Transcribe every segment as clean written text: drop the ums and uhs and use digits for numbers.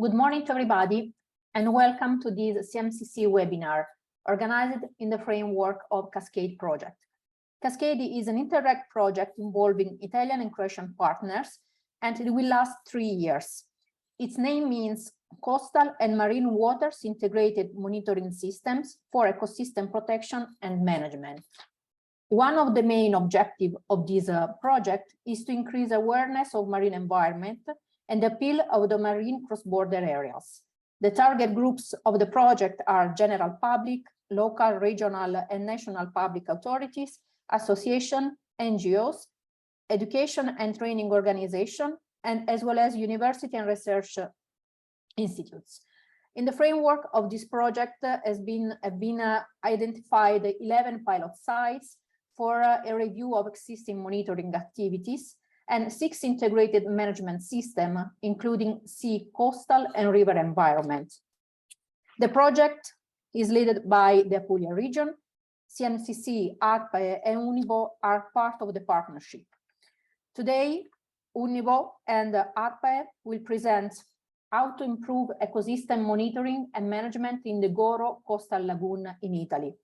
Good morning to everybody, and welcome to this CMCC webinar, organized in the framework of CASCADE project. CASCADE is an Interreg project involving Italian and Croatian partners, and it will last 3 years. Its name means Coastal and Marine Waters Integrated Monitoring Systems for Ecosystem Protection and Management. One of the main objectives of this project is to increase awareness of marine environment and the appeal of the marine cross-border areas. The target groups of the project are general public, local, regional, and national public authorities, associations, NGOs, education and training organizations, and as well as university and research institutes. In the framework of this project have been identified 11 pilot sites for a review of existing monitoring activities and 6 integrated management systems, including sea, coastal, and river environment. The project is led by the Apulia region. CMCC, ArpaE, and Univo are part of the partnership. Today, Univo and ArpaE will present how to improve ecosystem monitoring and management in the Goro coastal lagoon in Italy.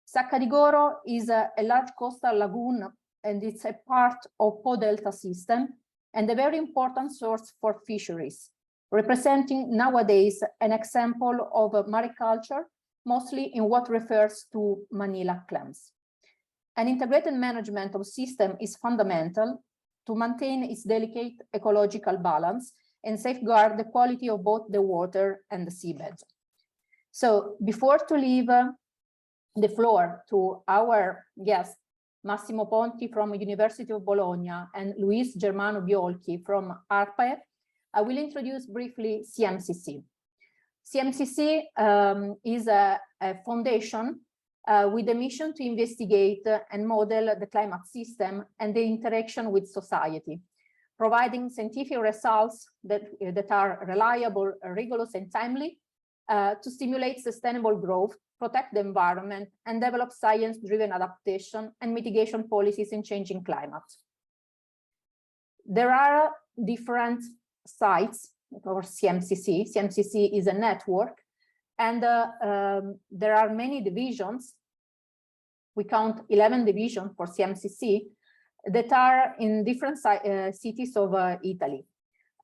Sacca di Goro is a large coastal lagoon, and it's a part of Po Delta system and a very important source for fisheries, representing nowadays an example of mariculture, mostly in what refers to Manila clams. An integrated management of system is fundamental to maintain its delicate ecological balance and safeguard the quality of both the water and the seabed. So before to leave the floor to our guest, Massimo Ponti from University of Bologna and Germano Biolchi from ArpaE, I will introduce briefly CMCC. CMCC is a foundation with a mission to investigate and model the climate system and the interaction with society, providing scientific results that are reliable, rigorous, and timely to stimulate sustainable growth, protect the environment, and develop science-driven adaptation and mitigation policies in changing climate. There are different sites for CMCC. CMCC is a network, and there are many divisions. We count 11 divisions for CMCC that are in different cities of Italy.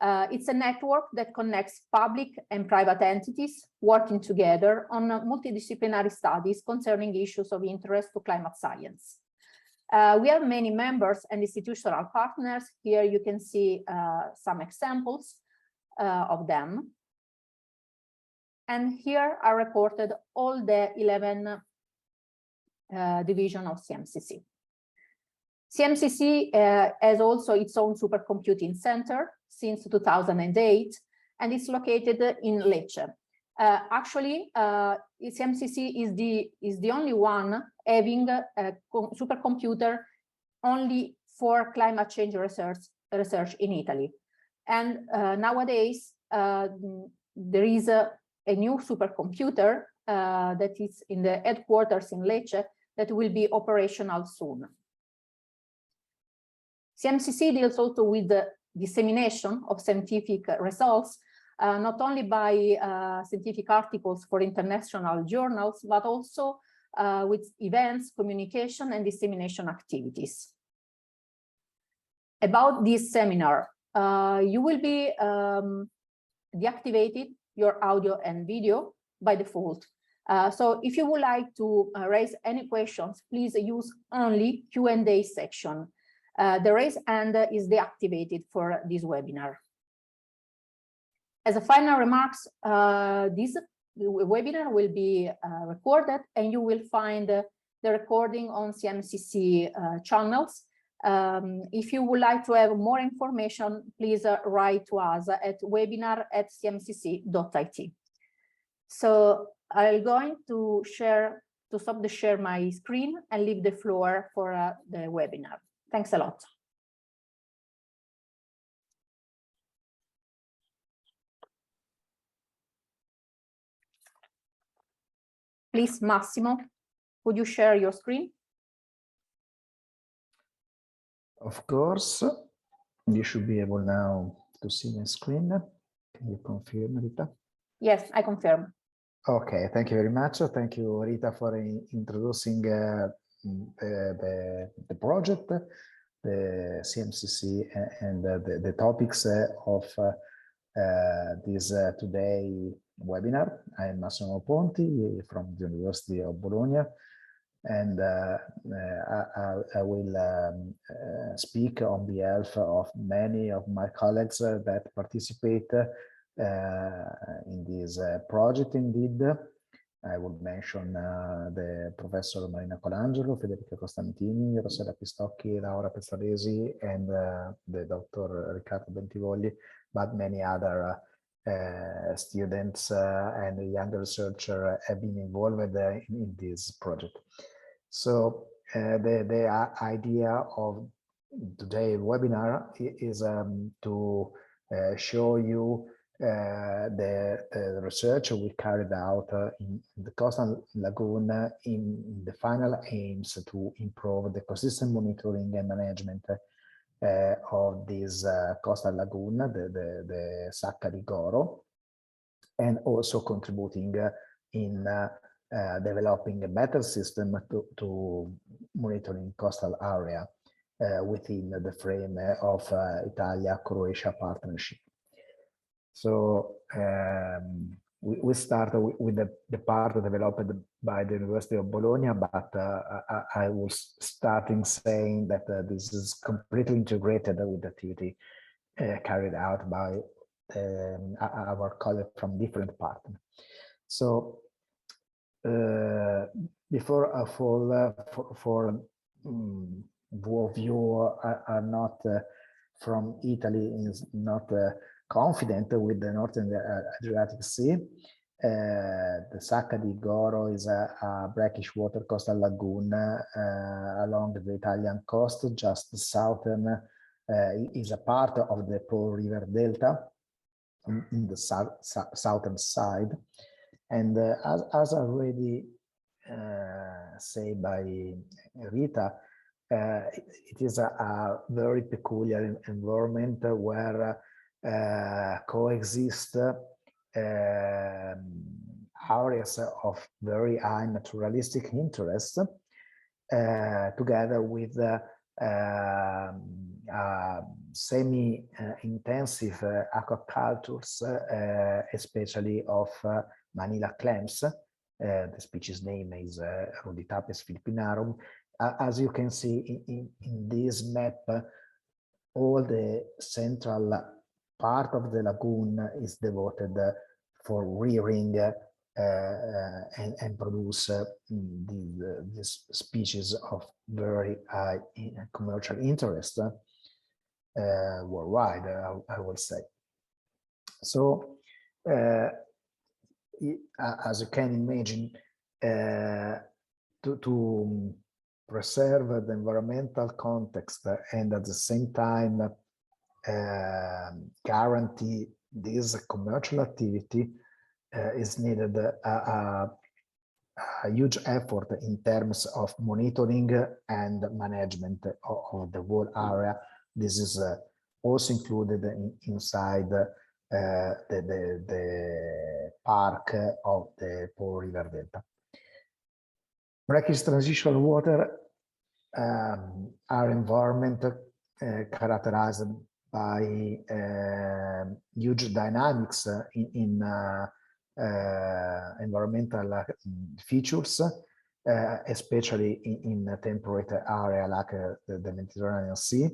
It's a network that connects public and private entities working together on multidisciplinary studies concerning issues of interest to climate science. We have many members and institutional partners. Here you can see some examples of them. And here are reported all the 11 divisions of CMCC. CMCC has also its own supercomputing center since 2008, and it's located in Lecci. Actually, CMCC is the only one having a supercomputer only for climate change research in Italy. And nowadays, there is a new supercomputer that is in the headquarters in Lecce that will be operational soon. CMCC deals also with the dissemination of scientific results, not only by scientific articles for international journals, but also with events, communication, and dissemination activities. About this seminar, you will be deactivated your audio and video by default. So if you would like to raise any questions, please use only Q&A section. The raise hand is deactivated for this webinar. As a final remarks, this webinar will be recorded, and you will find the recording on CMCC channels. If you would like to have more information, please write to us at webinar@cmcc.it. So I'm going to stop the share my screen and leave the floor for the webinar. Thanks a lot. Please, Massimo, would you share your screen? Of course, you should be able now to see my screen. Can you confirm, Rita? Yes, I confirm. Okay, thank you very much. Thank you, Rita, for introducing the project, the CMCC, and the topics of this today webinar. I am Massimo Ponti from the University of Bologna, and I will speak on behalf of many of my colleagues that participate in this project. Indeed, I would mention the Professor Marina Colangelo, Federica Costantini, Rossella Pistocchi, Laura Pezzalesi, and the Dr. Riccardo Bentivogli, but many other students and young researchers have been involved in this project. So the idea of today's webinar is to show you the research we carried out in the coastal lagoon in the final aims to improve the ecosystem monitoring and management of this coastal lagoon, the Sacca di Goro, and also contributing in developing a better system to monitoring coastal area within the frame of Italia-Croatia partnership. So we start with the part developed by the University of Bologna, but I was starting saying that this is completely integrated with the activity carried out by our colleagues from different partners. So before I fall for who of you are not from Italy, is not confident with the northern Adriatic Sea. The Sacca di Goro is a brackish water coastal lagoon along the Italian coast, just southern, is a part of the Po River Delta in the southern side. And as already said by Rita, it is a very peculiar environment where coexist areas of very high naturalistic interest together with semi-intensive aquacultures, especially of Manila clams. The species name is Ruditapes philippinarum. As you can see in this map, all the central part of the lagoon is devoted for rearing and produce these species of very high commercial interest worldwide, I would say. So, as you can imagine, to preserve the environmental context and at the same time guarantee this commercial activity is needed a huge effort in terms of monitoring and management of the whole area. This is also included inside the park of the Po River Delta. Brackish transitional water are environment characterized by huge dynamics in environmental features, especially in a temperate area like the Mediterranean Sea.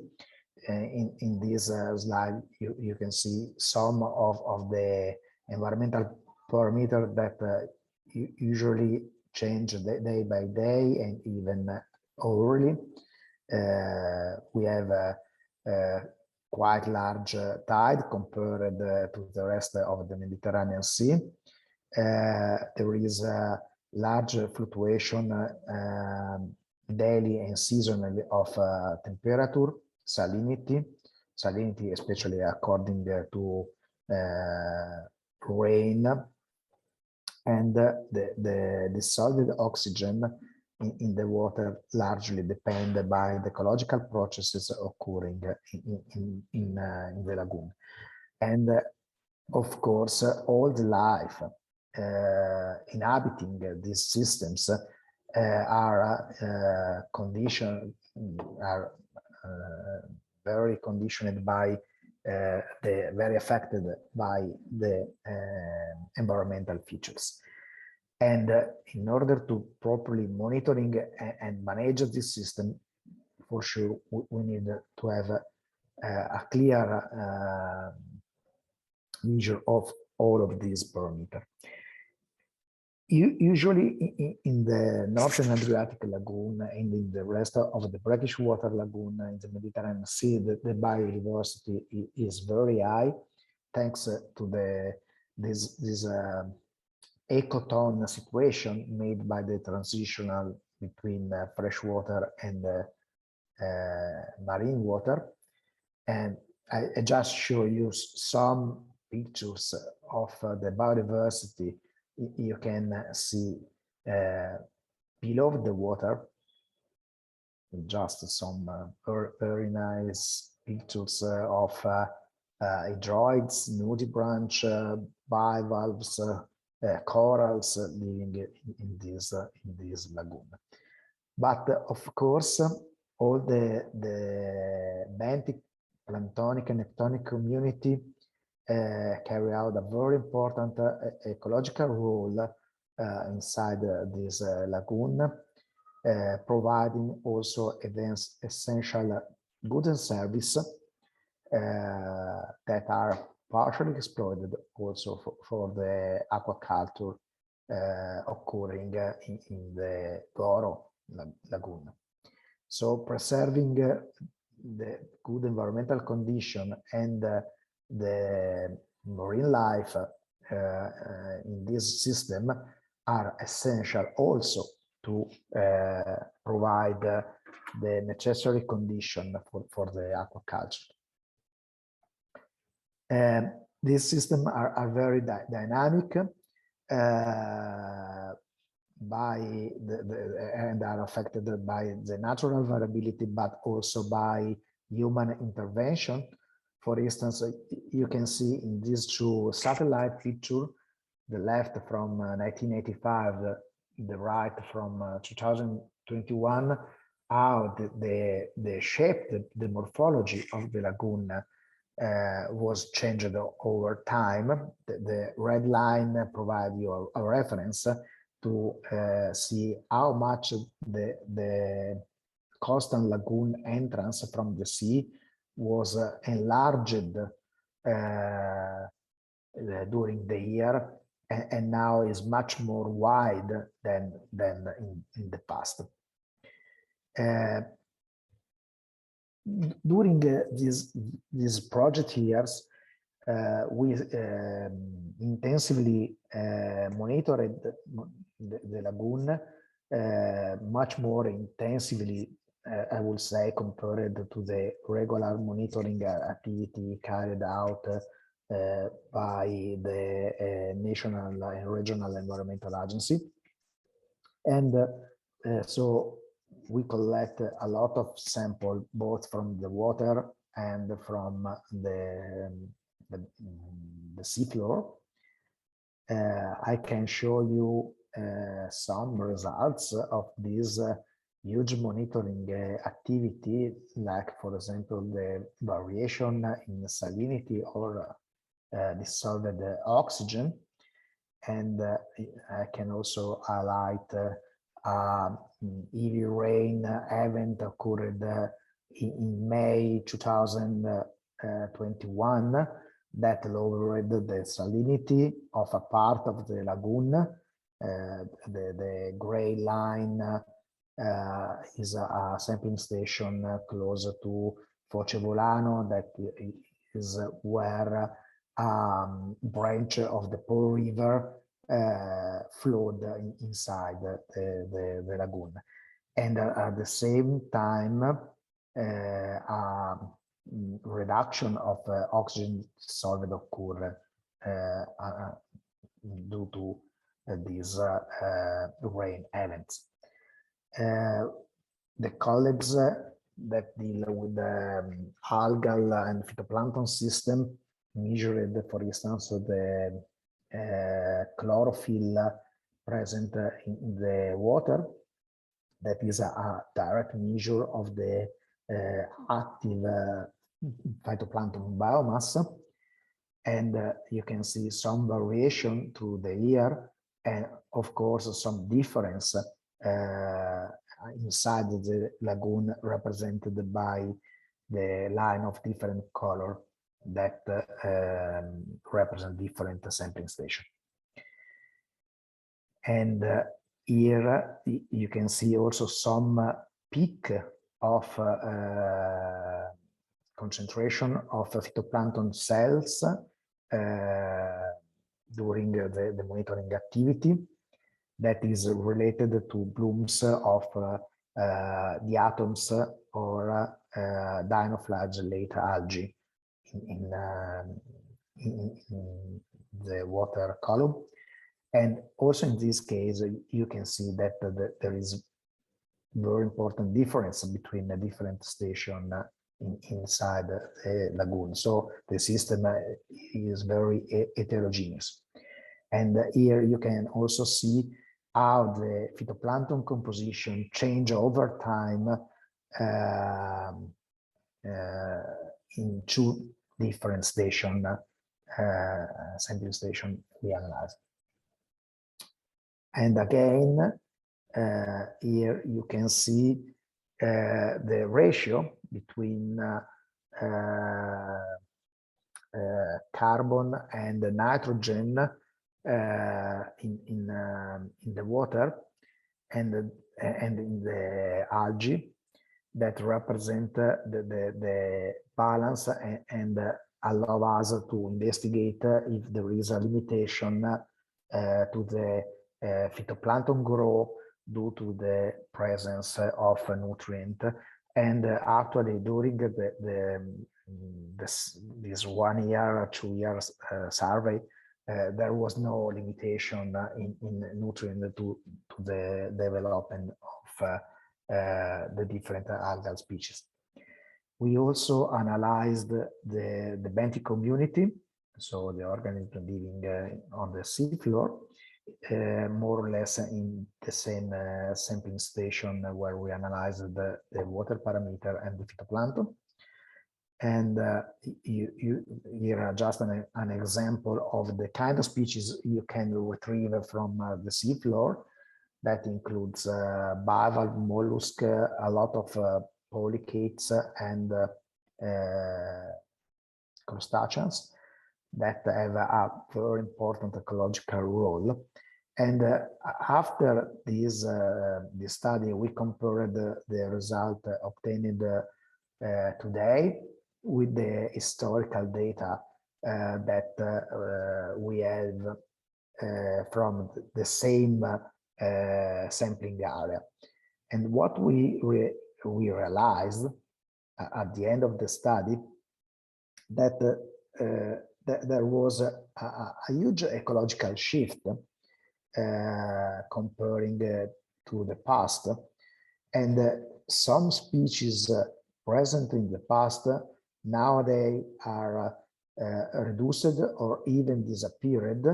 In this slide, you can see some of the environmental parameters that usually change day by day and even hourly. We have quite large tide compared to the rest of the Mediterranean Sea. There is a large fluctuation daily and seasonally of temperature, salinity, especially according to rain, and the solid oxygen in the water largely depend by the ecological processes occurring in the lagoon. And of course, all the life inhabiting these systems are very conditioned by very affected by the environmental features. And in order to properly monitoring and manage this system, for sure, we need to have a clear measure of all of these parameters. Usually in the Northern Adriatic Lagoon and in the rest of the brackish water lagoon in the Mediterranean Sea, the biodiversity is very high, thanks to this ecotone situation made by the transitional between freshwater and marine water. And I just show you some pictures of the biodiversity you can see below the water. Just some very nice pictures of hydroids, nudibranch, bivalves, corals living in this lagoon. But of course, all the benthic, planktonic and tectonic community carry out a very important ecological role inside this lagoon, providing also essential goods and services that are partially exploited also for the aquaculture occurring in the Goro lagoon. So preserving the good environmental condition and the marine life in this system are essential also to provide the necessary condition for the aquaculture. These systems are very dynamic and are affected by the natural variability, but also by human intervention. For instance, you can see in these two satellite pictures, the left from 1985, the right from 2021, how the shape, the morphology of the lagoon was changed over time. The red line provides you a reference to see how much the coastal lagoon entrance from the sea was enlarged during the year, and now is much more wide than in the past. During these project years, we intensively monitored the lagoon, much more intensively, I would say, compared to the regular monitoring activity carried out by the national and regional environmental agency. And so we collect a lot of samples, both from the water and from the seafloor. I can show you some results of this huge monitoring activity, like, for example, the variation in salinity or dissolved oxygen. And I can also highlight heavy rain event occurred in May 2021 that lowered the salinity of a part of the lagoon. The gray line is a sampling station close to Focevolano, that is where a branch of the Po River flowed inside the lagoon. And at the same time, a reduction of oxygen dissolved occurred due to these rain events. The colleagues that deal with the algal and phytoplankton system measured, for instance, the chlorophyll present in the water. That is a direct measure of the active phytoplankton biomass. And you can see some variation through the year, and of course some difference inside the lagoon, represented by the line of different color that represent different sampling station. And here you can see also some peak of concentration of phytoplankton cells during the monitoring activity, that is related to blooms of the atoms or dinoflagellate algae in the water column. And also in this case, you can see that there is very important difference between the different stations inside the lagoon. So the system is very heterogeneous. And here you can also see how the phytoplankton composition change over time in two different stations, sampling station we analyzed. And again, here you can see the ratio between carbon and nitrogen in the water and in the algae, that represent the balance and allow us to investigate if there is a limitation to the phytoplankton growth due to the presence of a nutrient. And actually during this 1 year, 2 years survey, there was no limitation in nutrient to the development of the different algal species. We also analyzed the benthic community, so the organism living on the sea floor, more or less in the same sampling station where we analyzed the water parameter and the phytoplankton. And here are just an example of the kind of species you can retrieve from the sea floor. That includes bivalve mollusk, a lot of polychaetes and crustaceans that have a very important ecological role. And after this study, we compared the result obtained today with the historical data that we have from the same sampling area. And what we realized at the end of the study, that there was a huge ecological shift comparing to the past, and some species present in the past nowadays are reduced or even disappeared.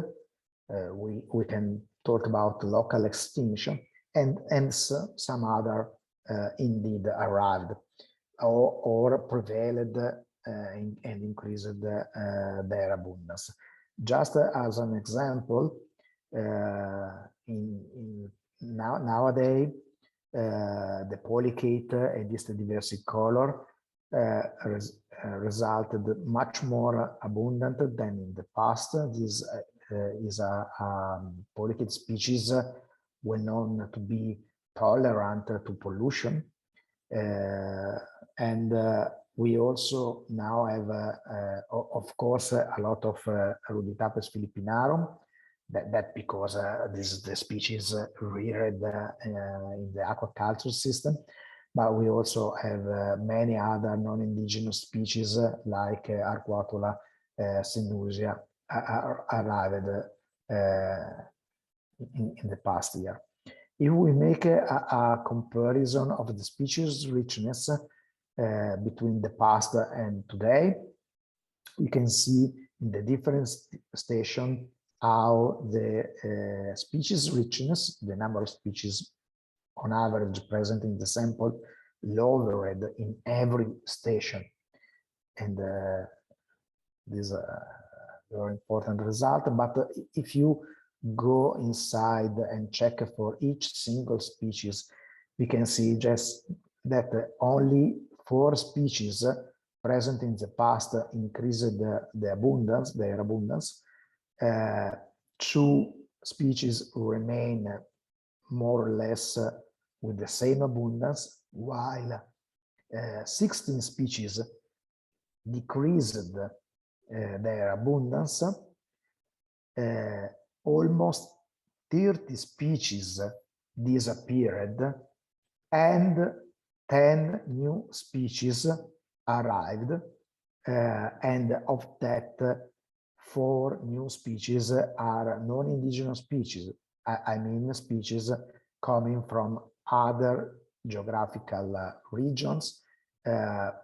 We can talk about local extinction, and some other indeed arrived or prevailed and increased their abundance. Just as an example, nowadays the polychaete and this diversicolor resulted much more abundant than in the past. This is a polychaete species well known to be tolerant to pollution, and we also now have, of course, a lot of Ruditapes philippinarum. That because this is the species reared in the aquaculture system, but we also have many other non-indigenous species like Arquatula sinusia arrived in the past year. If we make a comparison of the species richness between the past and today, we can see in the different station how the species richness, the number of species on average present in the sample, lowered in every station. And this is a very important result. But if you go inside and check for each single species, we can see just that only 4 species present in the past increased the abundance, their abundance. 2 species remain more or less with the same abundance, while 16 species decreased their abundance. Almost 30 species disappeared, and 10 new species arrived, and of that 4 new species are non-indigenous species. I mean species coming from other geographical regions,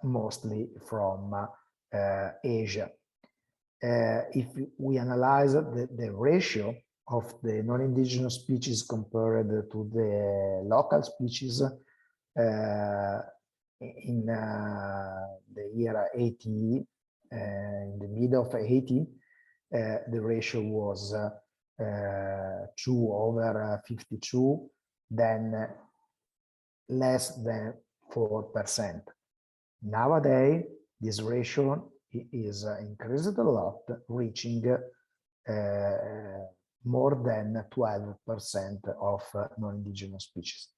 mostly from Asia. If we analyze the ratio of the non-indigenous species compared to the local species in the year 80, in the middle of 80, the ratio was 2/52, then less than 4%. Nowadays, this ratio is increased a lot, reaching more than 12% of non-indigenous species.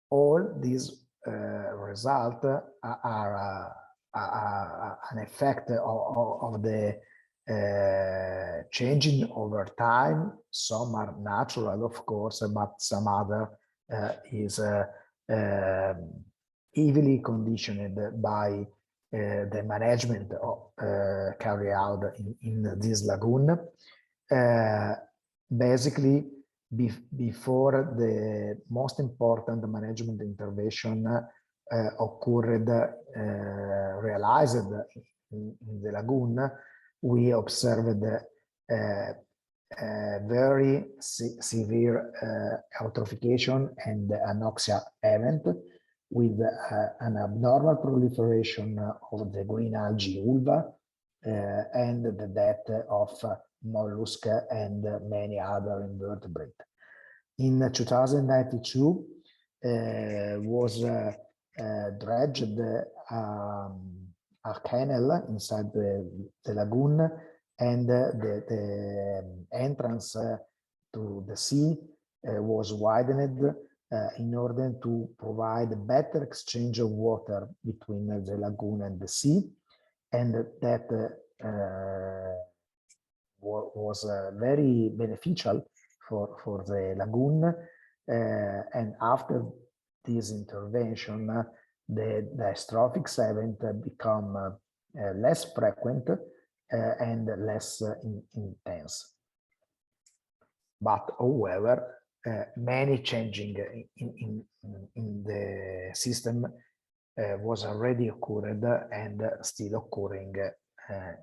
All these results are an effect of the changing over time. Some are natural, of course, but some other is heavily conditioned by the management carried out in this lagoon. Basically, before the most important management intervention occurred, realized in the lagoon, we observed very severe eutrophication and anoxia event, with an abnormal proliferation of the green algae ulva and the death of mollusk and many other invertebrates. In 2092, was dredged a canal inside the lagoon, and the entrance to the sea was widened in order to provide a better exchange of water between the lagoon and the sea, and that was very beneficial for the lagoon. And after this intervention, the dystrophic event become less frequent and less intense. But however, many changing in the system was already occurred and still occurring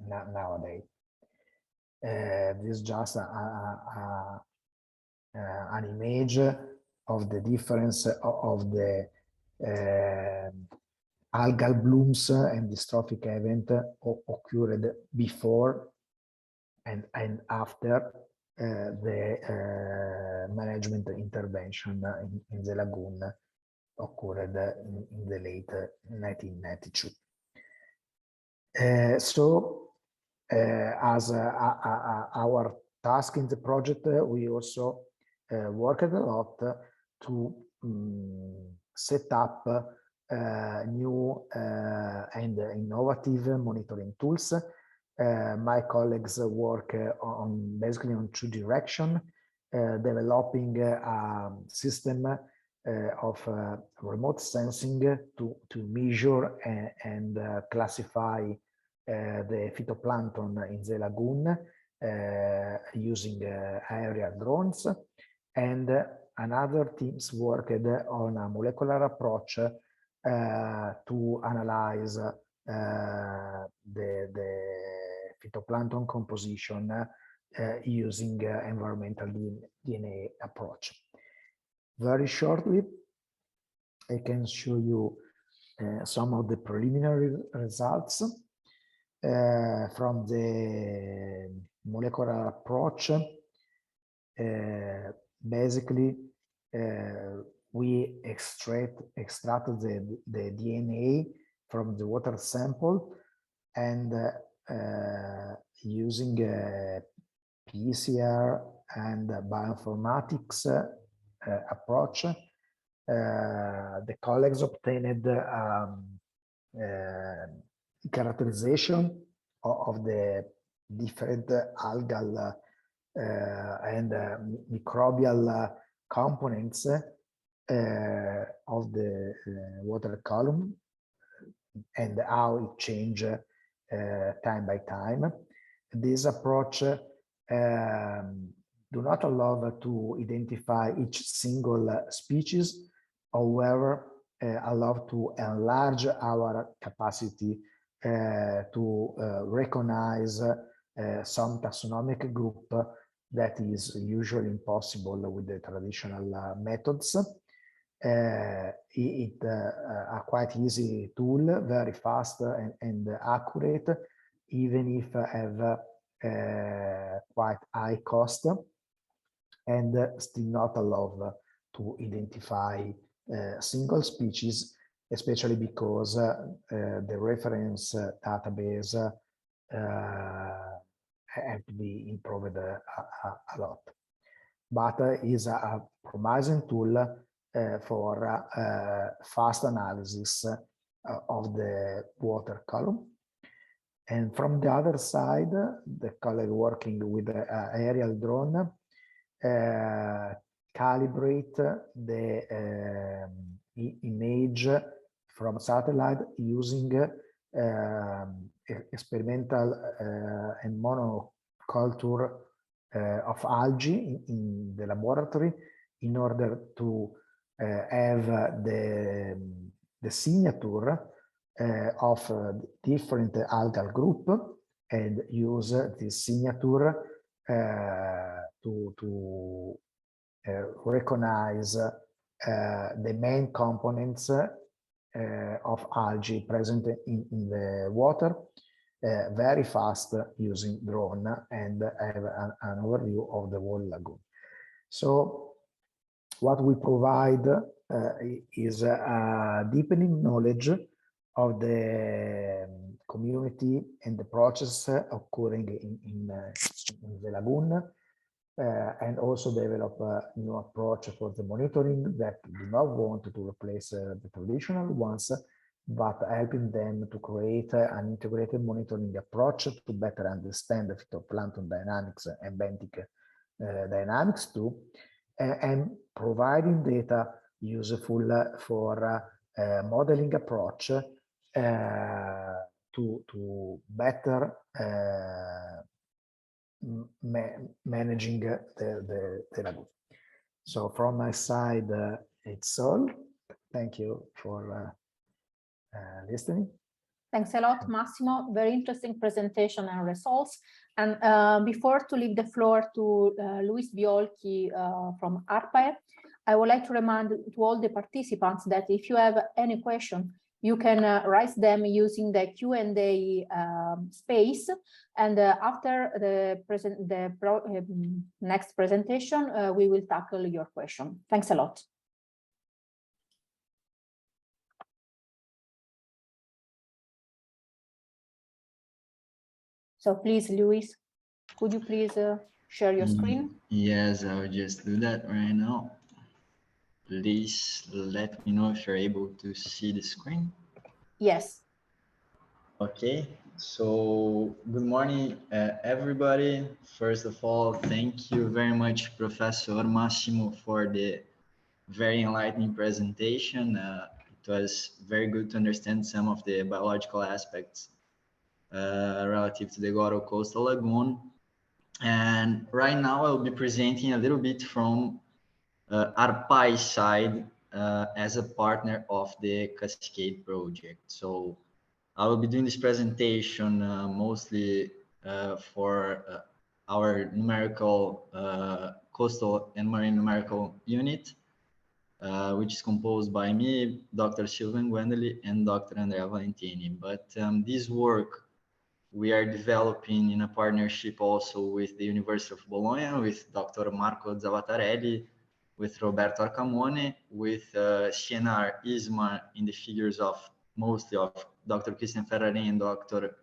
nowadays. This is just an image of the difference of the algal blooms and dystrophic event occurred before and after the management intervention in the lagoon occurred in the late 1992. So as our task in the project, we also worked a lot to set up new and innovative monitoring tools. My colleagues work on basically on 2 directions, developing a system of remote sensing to measure and classify the phytoplankton in the lagoon using aerial drones, and another teams worked on a molecular approach to analyze the phytoplankton composition using environmental DNA approach. Very shortly, I can show you some of the preliminary results from the molecular approach. Basically, we extracted the DNA from the water sample, and using PCR and bioinformatics approach, the colleagues obtained characterization of the different algal and microbial components of the water column, and how it changes time by time. This approach do not allow to identify each single species, however, allow to enlarge our capacity to recognize some taxonomic group that is usually impossible with the traditional methods. It's a quite easy tool, very fast and accurate, even if have quite high cost, and still not allow to identify single species, especially because the reference database have to be improved a lot. But is a promising tool for fast analysis of the water column. And from the other side, the colleague working with an aerial drone calibrate the image from satellite using experimental and monoculture of algae in the laboratory, in order to have the signature of different algal group, and use this signature to recognize the main components of algae present in the water very fast using drone, and have an overview of the whole lagoon. So what we provide is a deepening knowledge of the community and the process occurring in the lagoon, and also develop a new approach for the monitoring that do not want to replace the traditional ones, but helping them to create an integrated monitoring approach to better understand the phytoplankton dynamics and benthic dynamics too, and providing data useful for modeling approach to better managing the lagoon. So from my side, it's all. Thank you for listening. Thanks a lot, Massimo. Very interesting presentation and results. And before to leave the floor to Luis Biolchi from ArpaE, I would like to remind to all the participants that if you have any question, you can raise them using the Q&A space. And after the next presentation, we will tackle your question. Thanks a lot. So please, Luis, could you please share your screen? Yes, I'll just do that right now. Please let me know if you're able to see the screen. Yes. Okay, so good morning, everybody. First of all, thank you very much, Professor Massimo, for the very enlightening presentation. It was very good to understand some of the biological aspects relative to the Goro Coastal Lagoon. And right now I'll be presenting a little bit from ArpaE side as a partner of the CASCADE project. So I will be doing this presentation mostly for our numerical coastal and marine numerical unit, which is composed by me, Dr. Silvan Gwendoli, and Dr. Andrea Valentini. But this work we are developing in a partnership also with the University of Bologna, with Dr. Marco Zavatarelli, with Roberto Arcamone, with CNR ISMA in the figures of mostly of Dr. Christian Ferrarin and Dr.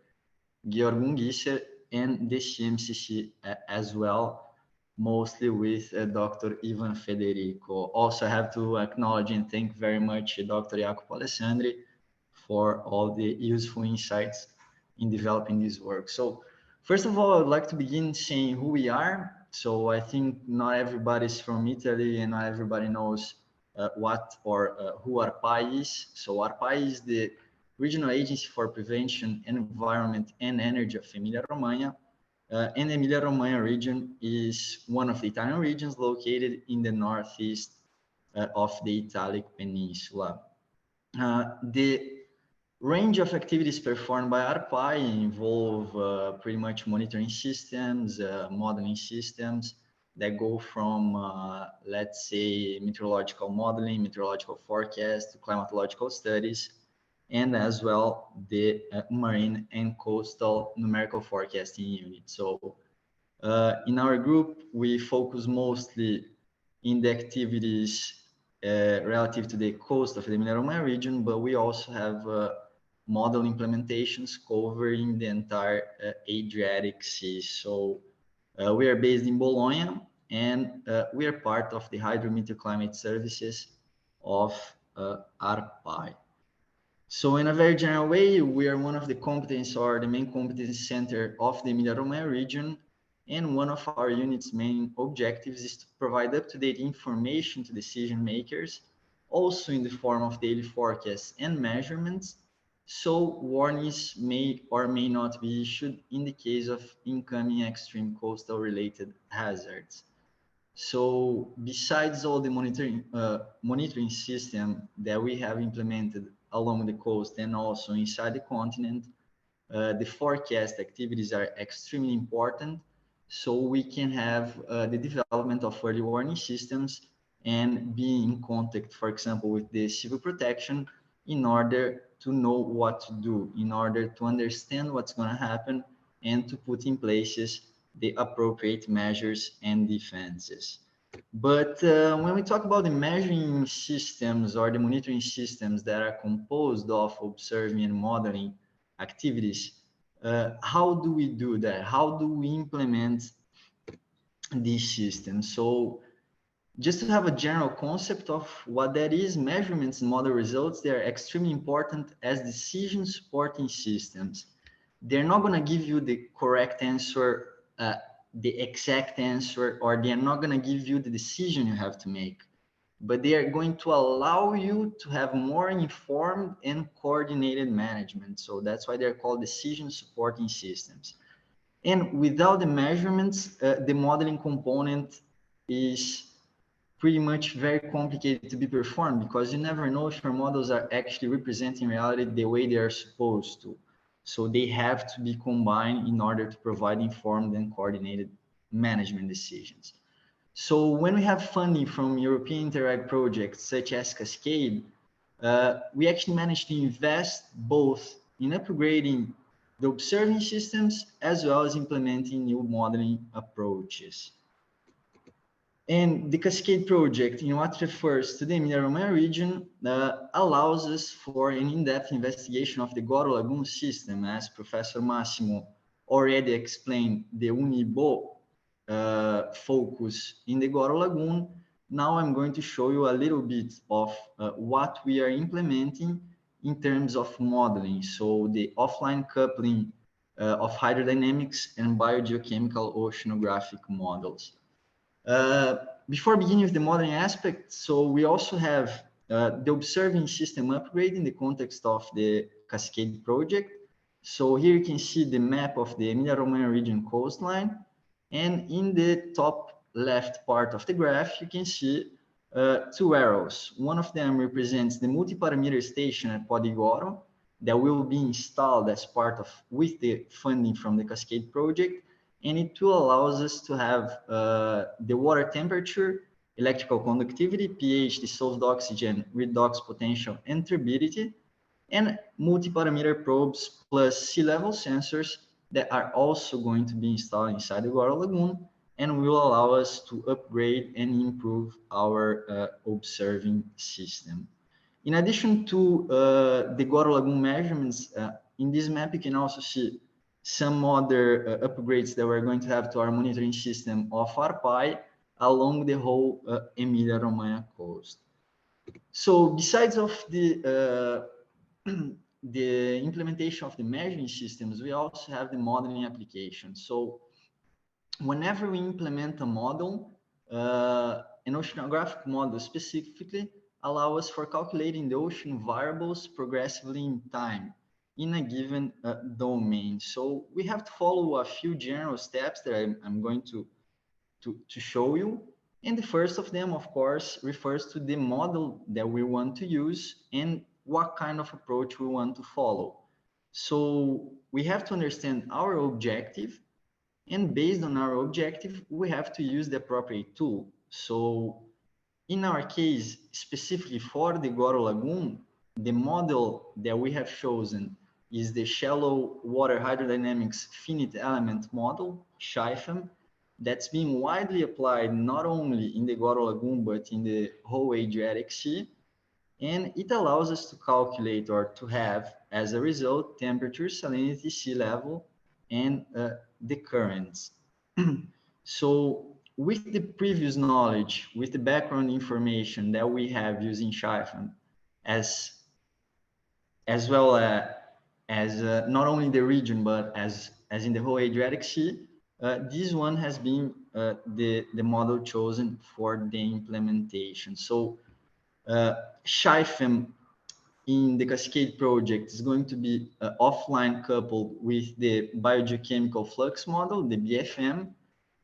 Georg Ungischer, and the CMCC as well, mostly with Dr. Ivan Federico. Also, I have to acknowledge and thank very much Dr. Jacopo Alessandri for all the useful insights in developing this work. So first of all, I would like to begin saying who we are. So I think not everybody's from Italy and not everybody knows what or who ArpaE is. So ArpaE is the Regional Agency for Prevention, Environment and Energy of Emilia-Romagna. And the Emilia-Romagna region is one of the Italian regions located in the northeast of the Italic Peninsula. The range of activities performed by ArpaE involve pretty much monitoring systems, modeling systems that go from, let's say, meteorological modeling, meteorological forecast to climatological studies, and as well the marine and coastal numerical forecasting unit. So in our group, we focus mostly in the activities relative to the coast of the Emilia-Romagna region, but we also have model implementations covering the entire Adriatic Sea. So we are based in Bologna, and we are part of the hydrometeoroclimate services of ArpaE. So in a very general way, we are one of the competence or the main competence center of the Emilia-Romagna region. And one of our unit's main objectives is to provide up-to-date information to decision makers, also in the form of daily forecasts and measurements, so warnings may or may not be issued in the case of incoming extreme coastal related hazards. So besides all the monitoring system that we have implemented along the coast and also inside the continent, the forecast activities are extremely important, so we can have the development of early warning systems and be in contact, for example, with the civil protection in order to know what to do, in order to understand what's going to happen and to put in places the appropriate measures and defenses. But when we talk about the measuring systems or the monitoring systems that are composed of observing and modeling activities, how do we do that? How do we implement these systems? So just to have a general concept of what that is, measurements and model results, they are extremely important as decision supporting systems. They're not going to give you the correct answer, the exact answer, or they're not going to give you the decision you have to make, but they are going to allow you to have more informed and coordinated management. So that's why they're called decision supporting systems. And without the measurements, the modeling component is pretty much very complicated to be performed, because you never know if your models are actually representing reality the way they are supposed to. So they have to be combined in order to provide informed and coordinated management decisions. So when we have funding from European Interact projects such as CASCADE, we actually managed to invest both in upgrading the observing systems as well as implementing new modeling approaches. And the CASCADE project, in what refers to the Emilia-Romagna region, allows us for an in-depth investigation of the Goro lagoon system. As Professor Massimo already explained, the UNIBO focus in the Goro lagoon. Now I'm going to show you a little bit of what we are implementing in terms of modeling. So the offline coupling of hydrodynamics and biogeochemical oceanographic models. Before beginning with the modeling aspect, so we also have the observing system upgrade in the context of the CASCADE project. So here you can see the map of the Emilia-Romagna region coastline. And in the top left part of the graph, you can see two arrows. One of them represents the multi-parameter station at Ponti Goro, that will be installed as part of, with the funding from the CASCADE project, and it will allow us to have the water temperature, electrical conductivity, pH, dissolved oxygen, redox potential, and turbidity, and multi-parameter probes plus sea level sensors that are also going to be installed inside the Goro Lagoon and will allow us to upgrade and improve our observing system. In addition to the Goro Lagoon measurements, in this map you can also see some other upgrades that we're going to have to our monitoring system of ArpaE along the whole Emilia-Romagna coast. So besides of the implementation of the measuring systems, we also have the modeling application. So whenever we implement a model, an oceanographic model specifically allow us for calculating the ocean variables progressively in time in a given domain. So we have to follow a few general steps that I'm going to show you. And the first of them, of course, refers to the model that we want to use and what kind of approach we want to follow. So we have to understand our objective, and based on our objective, we have to use the appropriate tool. So in our case, specifically for the Goro Lagoon, the model that we have chosen is the shallow water hydrodynamics finite element model, SHIFM, that's being widely applied not only in the Goro Lagoon, but in the whole Adriatic Sea. And it allows us to calculate or to have, as a result, temperature, salinity, sea level, and the currents. So with the previous knowledge, with the background information that we have using SHIFM, as well as not only the region, but as in the whole Adriatic Sea, this one has been the model chosen for the implementation. So SHIFM in the CASCADE project is going to be offline coupled with the biogeochemical flux model, the BFM,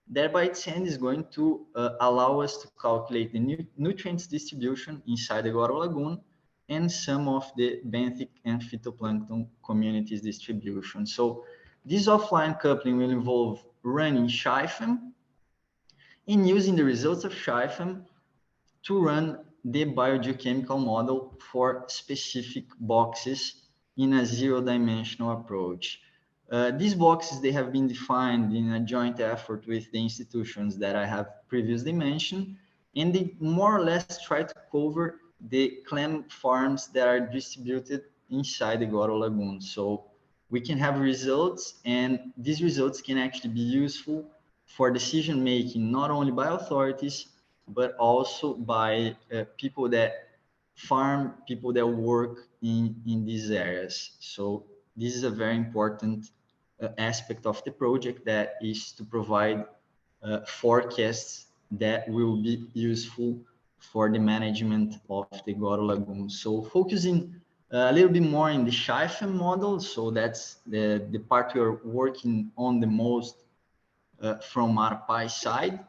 that by its end is going to allow us to calculate the nutrients distribution inside the Goro Lagoon and some of the benthic and phytoplankton communities distribution. So this offline coupling will involve running SHIFM and using the results of SHIFM to run the biogeochemical model for specific boxes in a zero-dimensional approach. These boxes, they have been defined in a joint effort with the institutions that I have previously mentioned, and they more or less try to cover the clam farms that are distributed inside the Goro Lagoon. So we can have results, and these results can actually be useful for decision-making, not only by authorities, but also by people that farm, people that work in these areas. So this is a very important aspect of the project, that is to provide forecasts that will be useful for the management of the Goro Lagoon. So focusing a little bit more in the SHIFM model, so that's the part we are working on the most from ArpaE side.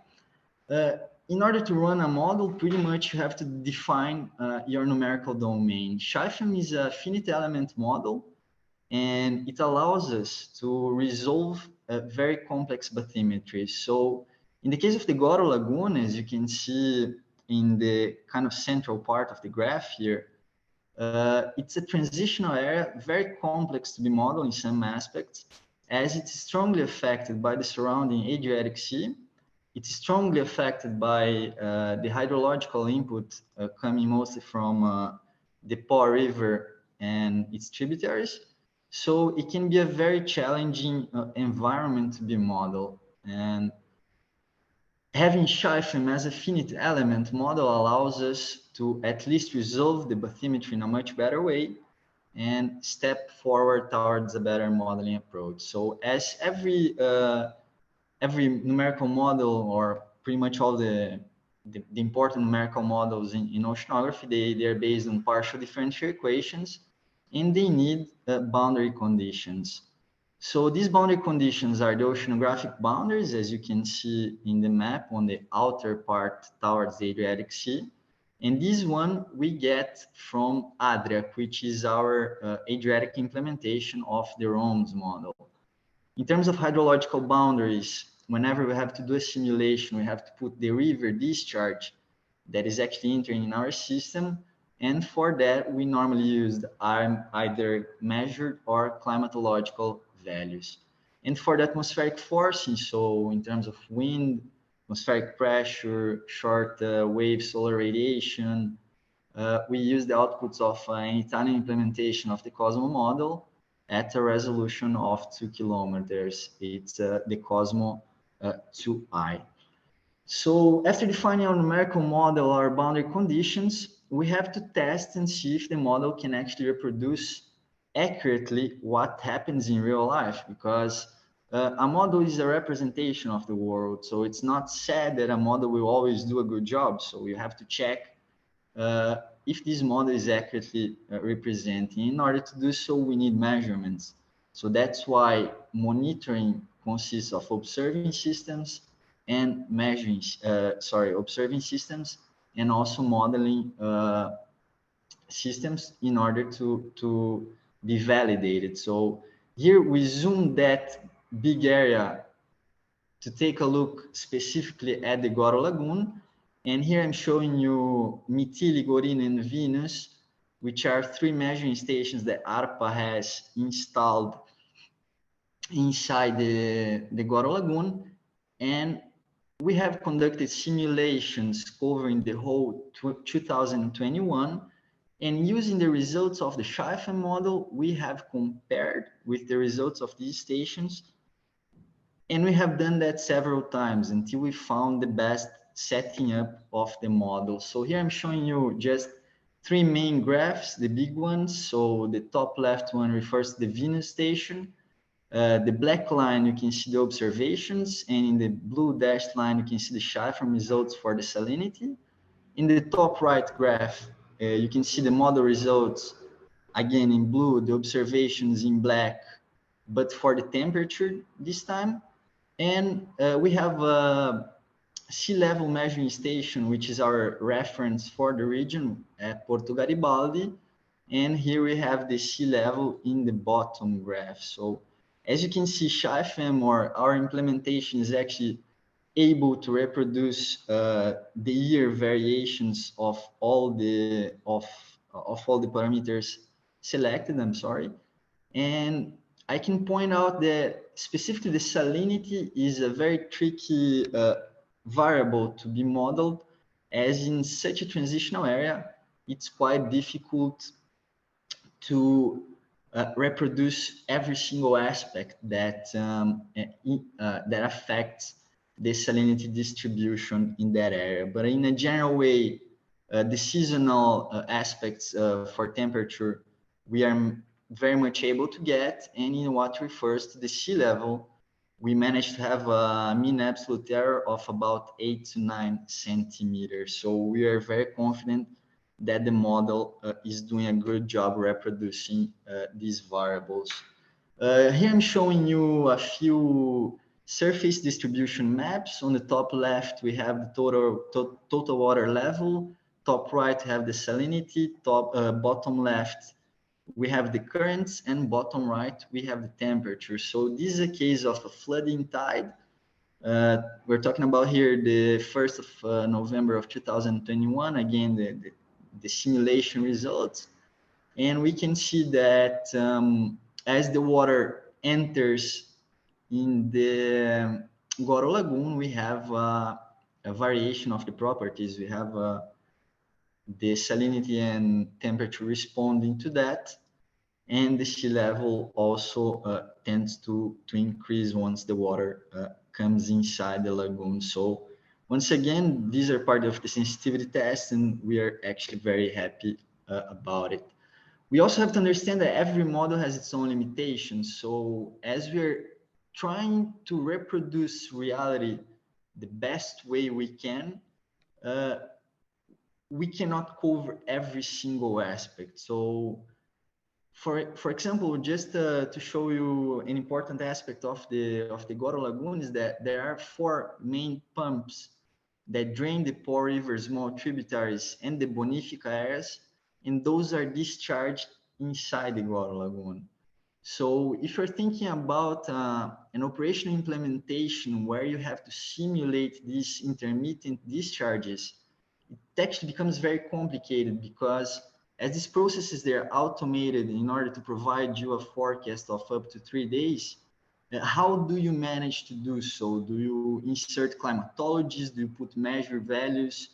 In order to run a model, pretty much you have to define your numerical domain. SHIFM is a finite element model, and it allows us to resolve very complex bathymetry. So in the case of the Goro Lagoon, as you can see in the kind of central part of the graph here, it's a transitional area, very complex to be modeled in some aspects, as it's strongly affected by the surrounding Adriatic Sea. It's strongly affected by the hydrological input coming mostly from the Po River and its tributaries. So it can be a very challenging environment to be modeled. And having SHIFM as a finite element model allows us to at least resolve the bathymetry in a much better way and step forward towards a better modeling approach. So as every numerical model, or pretty much all the important numerical models in oceanography, they are based on partial differential equations, and they need boundary conditions. So these boundary conditions are the oceanographic boundaries, as you can see in the map on the outer part towards the Adriatic Sea. And this one we get from Adriatic, which is our Adriatic implementation of the ROMS model. In terms of hydrological boundaries, whenever we have to do a simulation, we have to put the river discharge that is actually entering in our system. And for that, we normally use either measured or climatological values. And for the atmospheric forcing, so in terms of wind, atmospheric pressure, short wave solar radiation, we use the outputs of an Italian implementation of the Cosmo model at a resolution of 2 kilometers. It's the Cosmo 2I. So after defining our numerical model, our boundary conditions, we have to test and see if the model can actually reproduce accurately what happens in real life, because a model is a representation of the world. So it's not said that a model will always do a good job. So you have to check if this model is accurately representing. In order to do so, we need measurements. So that's why monitoring consists of observing systems and measuring, observing systems and also modeling systems in order to be validated. So here we zoom that big area to take a look specifically at the Goro Lagoon. And here I'm showing you Mytilene, Gorina, and Venus, which are 3 measuring stations that ARPA has installed inside the Goro Lagoon. And we have conducted simulations covering the whole 2021. And using the results of the Schleifen model, we have compared with the results of these stations. And we have done that several times until we found the best setting up of the model. So here I'm showing you just 3 main graphs, the big ones. So the top left one refers to the Venus station. The black line, you can see the observations, and in the blue dashed line, you can see the Schleifen results for the salinity. In the top right graph, you can see the model results, again in blue, the observations in black, but for the temperature this time. And we have a sea level measuring station, which is our reference for the region at Porto Garibaldi. And here we have the sea level in the bottom graph. So as you can see, Schleifen, or our implementation, is actually able to reproduce the year variations of all the parameters selected. I'm sorry. And I can point out that specifically the salinity is a very tricky variable to be modeled, as in such a transitional area, it's quite difficult to reproduce every single aspect that that affects the salinity distribution in that area. But in a general way, the seasonal aspects for temperature, we are very much able to get. And in what refers to the sea level, we managed to have a mean absolute error of about 8 to 9 centimeters. So we are very confident that the model is doing a good job reproducing these variables. Here I'm showing you a few surface distribution maps. On the top left, we have the total water level. Top right, we have the salinity. Bottom left, we have the currents, and bottom right, we have the temperature. So this is a case of a flooding tide. We're talking about here the 1st of November of 2021. Again, the simulation results. And we can see that as the water enters in the Goro Lagoon, we have a variation of the properties. We have the salinity and temperature responding to that. And the sea level also tends to increase once the water comes inside the lagoon. So once again, these are part of the sensitivity test, and we are actually very happy about it. We also have to understand that every model has its own limitations. So as we're trying to reproduce reality the best way we can, we cannot cover every single aspect. So for example, just to show you an important aspect of the Goro Lagoon is that there are 4 main pumps that drain the poor rivers, small tributaries, and the bonifica areas, and those are discharged inside the Goro Lagoon. So if you're thinking about an operational implementation where you have to simulate these intermittent discharges, it actually becomes very complicated because as these processes, they're automated in order to provide you a forecast of up to 3 days. How do you manage to do so? Do you insert climatologies? Do you put measure values?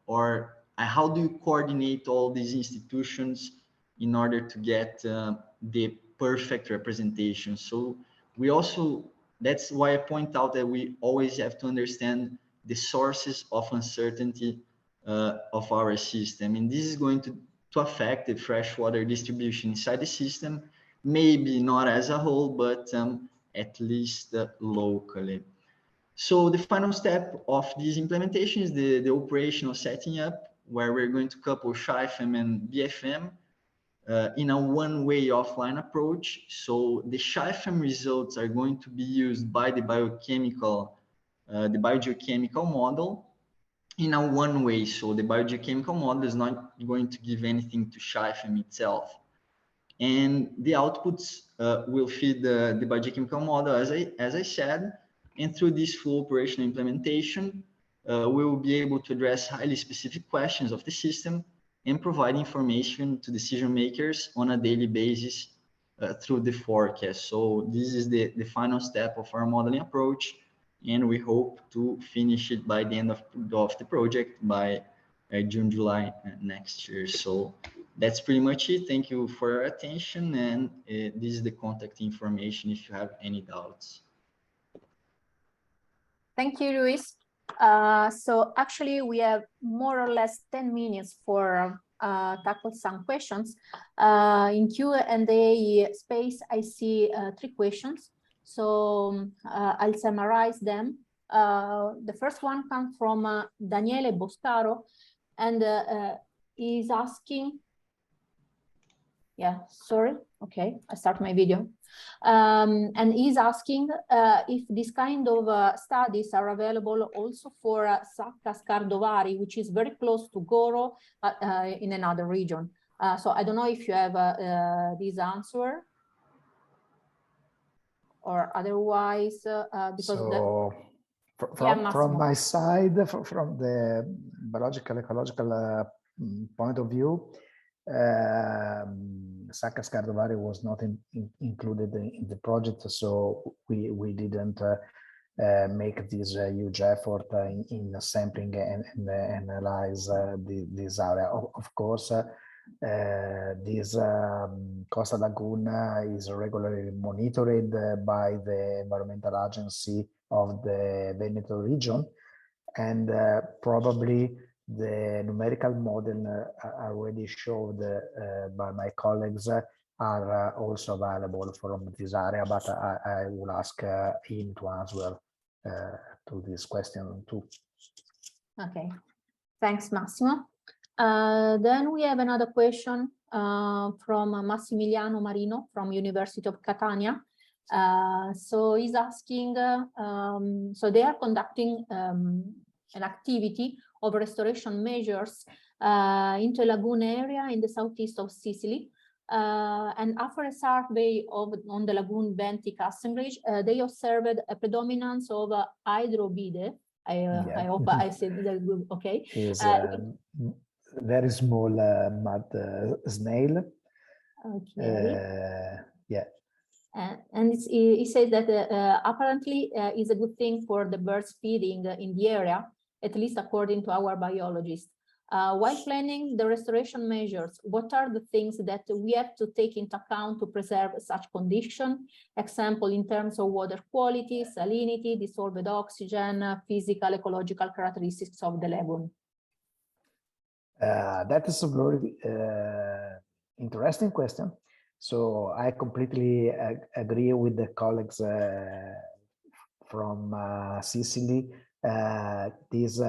Or how do you coordinate all these institutions in order to get the perfect representation? So we also, that's why I point out that we always have to understand the sources of uncertainty of our system. And this is going to affect the freshwater distribution inside the system, maybe not as a whole, but at least locally. So the final step of this implementation is the operational setting up, where we're going to couple SHIFM and BFM in a one-way offline approach. So the SHIFM results are going to be used by the biogeochemical model in a one way. So the biogeochemical model is not going to give anything to SHIFM itself. And the outputs will feed the biogeochemical model, as I said, and through this full operational implementation, we will be able to address highly specific questions of the system and provide information to decision makers on a daily basis through the forecast. So this is the final step of our modeling approach, and we hope to finish it by the end of the project by June, July next year. So that's pretty much it. Thank you for your attention, and this is the contact information if you have any doubts. Thank you, Luis. So actually, we have more or less 10 minutes for tackle some questions. In Q&A space, I see 3 questions. So I'll summarize them. The first one comes from Daniele Boscaro, and he's asking, okay, I start my video. And he's asking if this kind of studies are available also for Sacca Scardovari, which is very close to Goro in another region. So I don't know if you have this answer, or otherwise, because so from my side, from the biological ecological point of view, Sacca Scardovari was not included in the project, so we didn't make this huge effort in sampling and analyze this area. Of course, this coastal lagoon is regularly monitored by the environmental agency of the Veneto region, and probably the numerical model already showed by my colleagues are also available from this area, but I will ask him to answer to this question too. Okay, thanks, Massimo. Then we have another question from Massimiliano Marino from University of Catania. So he's asking, so they are conducting an activity of restoration measures into a lagoon area in the southeast of Sicily. And after a survey on the lagoon benthic assemblage, they observed a predominance of hydrobide. I hope I said that good. Okay. Is very small mud snail. Okay. Yeah. And he says that apparently is a good thing for the birds feeding in the area, at least according to our biologists. While planning the restoration measures, what are the things that we have to take into account to preserve such condition? Example, in terms of water quality, salinity, dissolved oxygen, physical, ecological characteristics of the lagoon. That is a very interesting question. So I completely agree with the colleagues from Sicily. These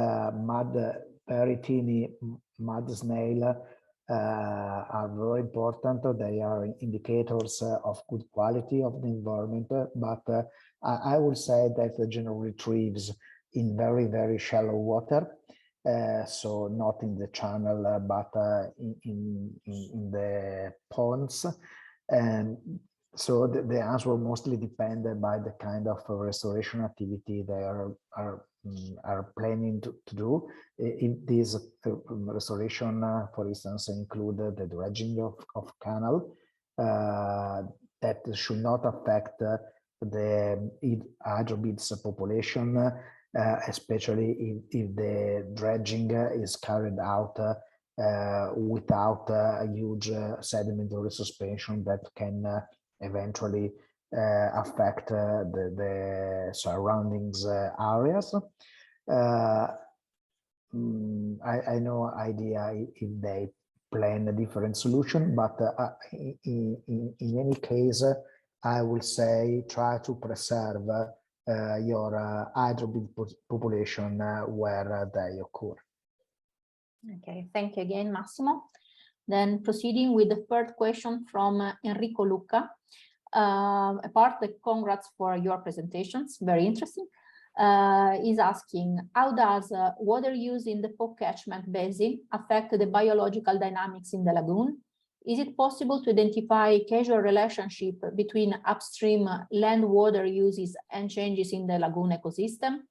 very teeny mud snail are very important. They are indicators of good quality of the environment, but I would say that the general retrieves in very, very shallow water. So not in the channel, but in the ponds. And so the answer will mostly depend by the kind of restoration activity they are planning to do. In this restoration, for instance, include the dredging of canal that should not affect the hydrobids population, especially if the dredging is carried out without a huge sedimentary suspension that can eventually affect the surroundings areas. I no idea if they plan a different solution, but in any case, I will say try to preserve your hydrobid population where they occur. Okay, thank you again, Massimo. Then proceeding with the third question from Enrico Luca. Apart the congrats for your presentations, very interesting. Is asking, how does water use in the Po catchment basin affect the biological dynamics in the lagoon? Is it possible to identify a causal relationship between upstream land water uses and changes in the lagoon ecosystem?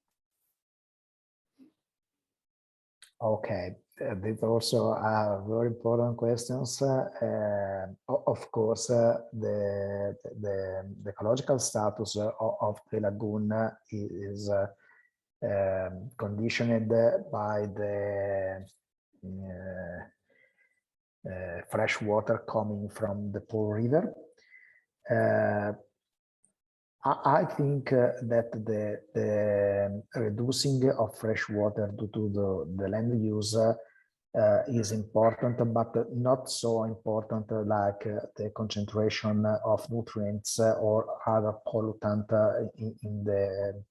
Okay, these also are very important questions. Of course, the ecological status of the lagoon is conditioned by the fresh water coming from the Po River. I think that the reducing of fresh water due to the land use is important, but not so important like the concentration of nutrients or other pollutant in the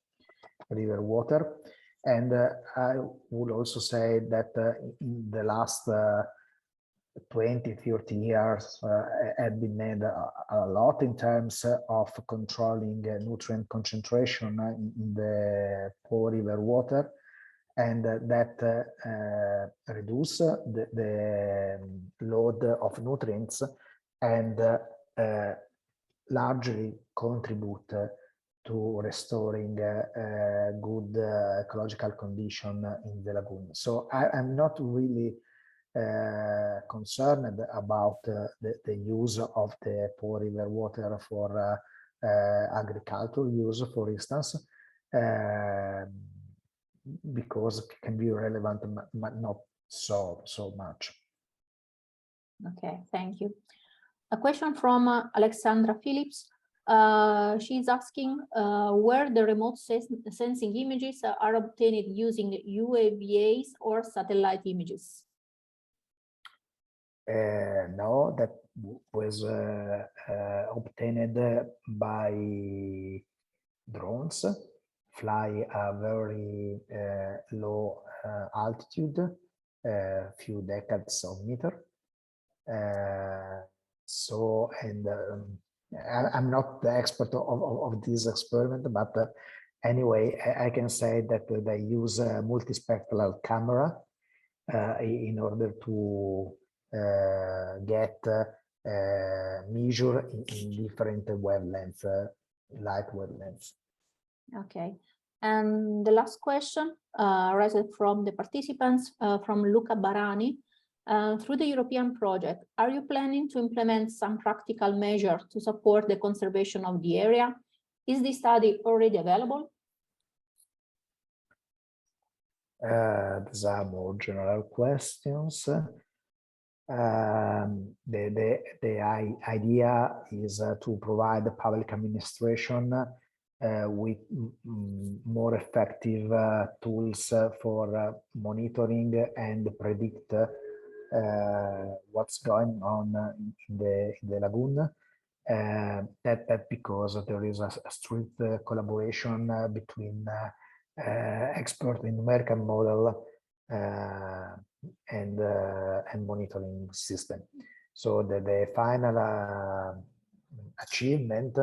river water. And I would also say that in the last 20-30 years have been made a lot in terms of controlling nutrient concentration in the Po River water, and that reduce the load of nutrients and largely contribute to restoring good ecological condition in the lagoon. So I'm not really concerned about the use of the Po River water for agricultural use, for instance, because it can be relevant, but not so much. Okay, thank you. A question from Alexandra Phillips. She's asking where the remote sensing images are obtained using UAVs or satellite images. No, that was obtained by drones, fly a very low altitude, few decades of meter. So, and I'm not the expert of this experiment, but anyway, I can say that they use a multispectral camera in order to get measure in different wavelengths, light wavelengths. Okay, and the last question raised from the participants from Luca Barani. Through the European project, are you planning to implement some practical measure to support the conservation of the area? Is the study already available? These are more general questions. The idea is to provide the public administration with more effective tools for monitoring and predict what's going on in the lagoon. That because there is a strict collaboration between expert in numerical model and monitoring system. So the final achievement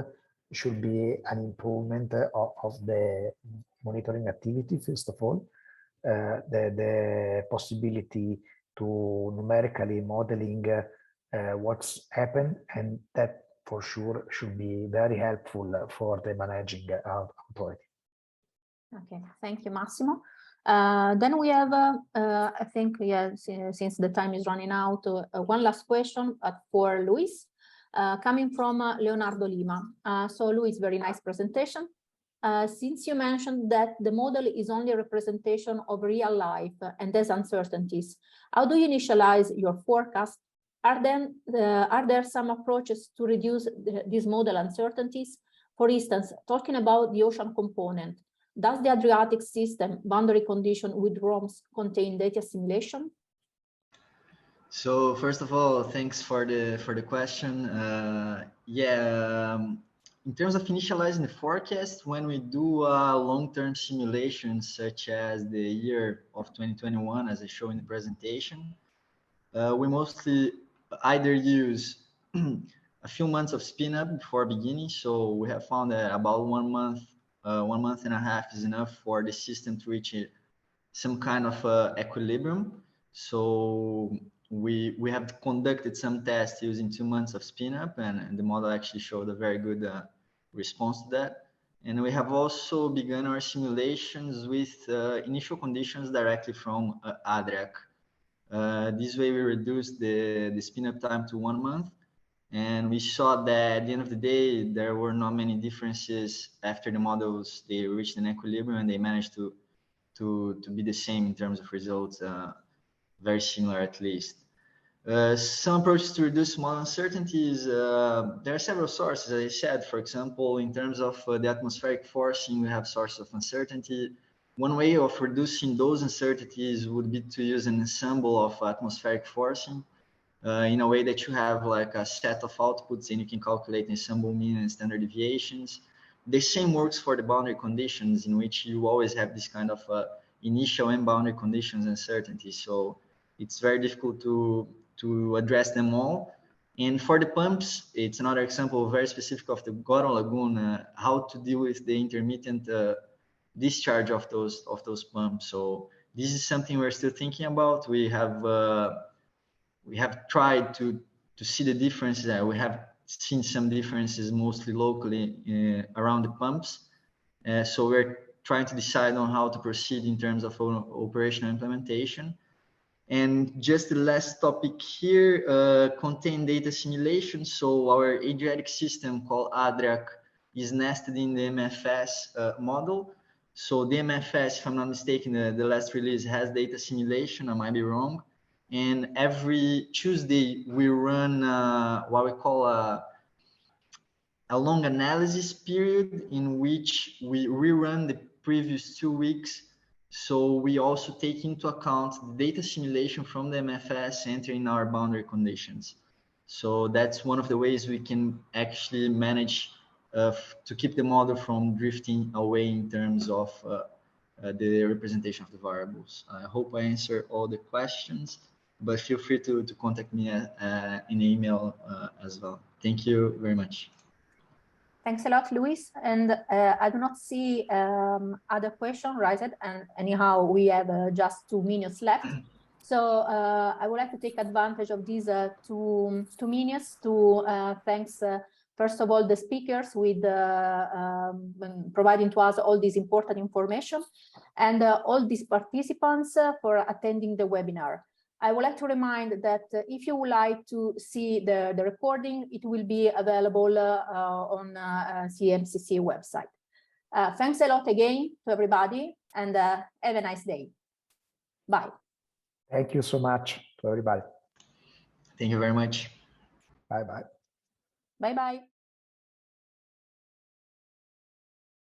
should be an improvement of the monitoring activity, first of all, the possibility to numerically modeling what's happened, and that for sure should be very helpful for the managing authority. Okay, thank you, Massimo. Then we have, I think, yeah, since the time is running out, one last question for Luis, coming from Leonardo Lima. So Luis, very nice presentation. Since you mentioned that the model is only a representation of real life and there's uncertainties, how do you initialize your forecast? Are there some approaches to reduce these model uncertainties? For instance, talking about the ocean component, does the Adriatic system boundary condition with ROMs contain data simulation? So first of all, thanks for the question. In terms of initializing the forecast, when we do long-term simulations such as the year of 2021, as I show in the presentation, we mostly either use a few months of spin-up before beginning. So we have found that about 1 month and a half is enough for the system to reach some kind of equilibrium. So we have conducted some tests using 2 months of spin-up, and the model actually showed a very good response to that. And we have also begun our simulations with initial conditions directly from ADRAC. This way we reduced the spin-up time to 1 month. And we saw that at the end of the day, there were not many differences after the models. They reached an equilibrium and they managed to be the same in terms of results, very similar at least. Some approaches to reduce model uncertainties, there are several sources, as I said. For example, in terms of the atmospheric forcing, we have sources of uncertainty. One way of reducing those uncertainties would be to use an ensemble of atmospheric forcing. In a way that you have like a set of outputs and you can calculate ensemble mean and standard deviations. The same works for the boundary conditions, in which you always have this kind of initial and boundary conditions uncertainty. So it's very difficult to address them all. And for the pumps, it's another example very specific of the Goro lagoon, how to deal with the intermittent discharge of those pumps. So this is something we're still thinking about. We have tried to see the differences. We have seen some differences mostly locally around the pumps. So we're trying to decide on how to proceed in terms of operational implementation. And just the last topic here, contain data simulation. So our Adriatic system called ADRAC is nested in the MFS model. So the MFS, if I'm not mistaken, the last release has data simulation. I might be wrong. And every Tuesday, we run what we call a long analysis period, in which we rerun the previous 2 weeks. So we also take into account the data simulation from the MFS entering our boundary conditions. So that's one of the ways we can actually manage to keep the model from drifting away in terms of the representation of the variables. I hope I answered all the questions, but feel free to contact me in email as well. Thank you very much. Thanks a lot, Luis. And I do not see other questions raised, and anyhow, we have just 2 minutes left. So I would like to take advantage of these 2 minutes to thanks, first of all, the speakers with providing to us all this important information, and all these participants for attending the webinar. I would like to remind that if you would like to see the recording, it will be available on CMCC website. Thanks a lot again to everybody, and have a nice day. Bye. Thank you so much to everybody. Thank you very much. Bye-bye. Bye-bye.